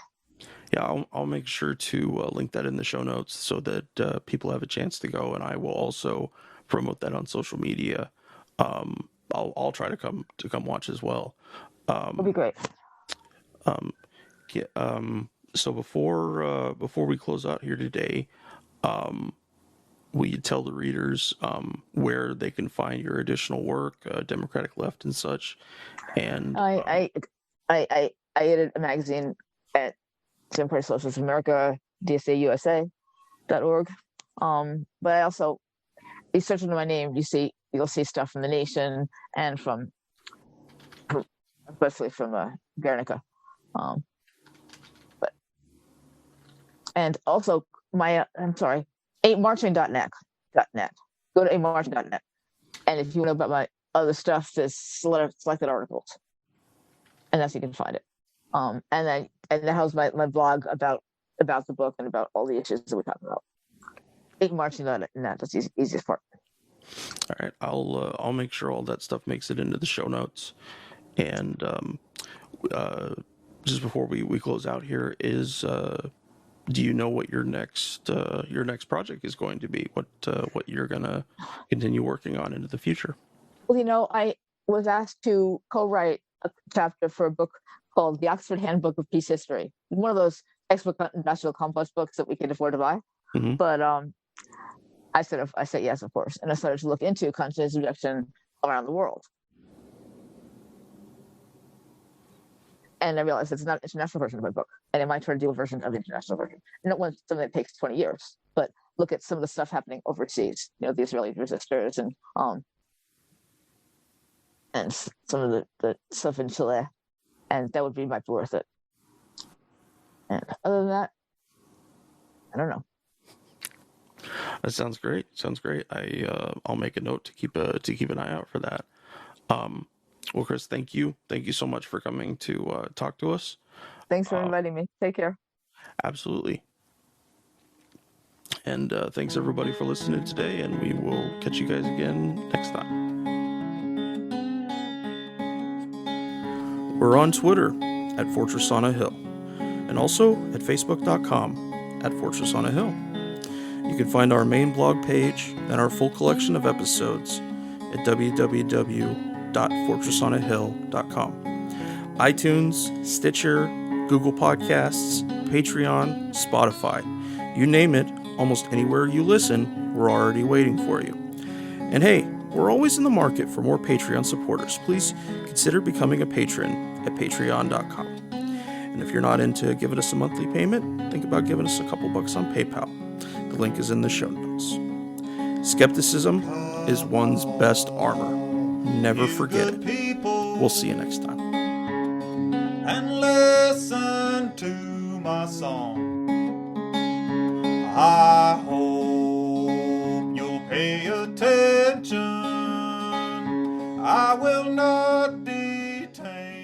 Yeah, I'll make sure to link that in the show notes so that people have a chance to go, and I will also promote that on social media. I'll try to come watch as well. It'll be great. So before we close out here today, will you tell the readers where they can find your additional work, Democratic Left and such? And I edit a magazine at Democratic Socialist America, DSAUSA.org. But I also, you search under my name, you'll see stuff from The Nation and especially from Guernica. And also ain'tmarching.net. Go to ain'tmarching.net. And if you want to know about my other stuff, there's selected articles. And that's, you can find it. And that has my blog about the book and about all the issues that we're talking about. Ain'tmarching.net, that's the easiest part. All right, I'll make sure all that stuff makes it into the show notes. And just before we close out here, do you know what your next project is going to be? What you're gonna continue working on into the future? Well, I was asked to co-write a chapter for a book called The Oxford Handbook of Peace History. One of those textbook industrial complex books that we can afford to buy. Mm-hmm. But I said yes, of course, and I started to look into conscious objection around the world. And I realized it's not an international version of my book, and I might try to do a version of the international version. Not one something that takes 20 years, but look at some of the stuff happening overseas. The Israeli resistors and some of the stuff in Chile, and that would might be worth it. And other than that, I don't know. That sounds great. I'll make a note to keep an eye out for that. Well, Chris, thank you so much for coming to talk to us. Thanks for inviting me. Take care. Absolutely. And thanks everybody for listening today, and we will catch you guys again next time. We're on Twitter at Fortress on a Hill, and also at Facebook.com at Fortress on a Hill. You can find our main blog page and our full collection of episodes at www.fortressonahill.com. iTunes, Stitcher, Google Podcasts, Patreon, Spotify. You name it, almost anywhere you listen, we're already waiting for you. And hey, we're always in the market for more Patreon supporters. Please consider becoming a patron at patreon.com. And if you're not into giving us a monthly payment, think about giving us a couple bucks on PayPal. The link is in the show notes. Skepticism is one's best armor. Never forget it. We'll see you next time. And listen to my song. I hope you'll pay attention. I will not detain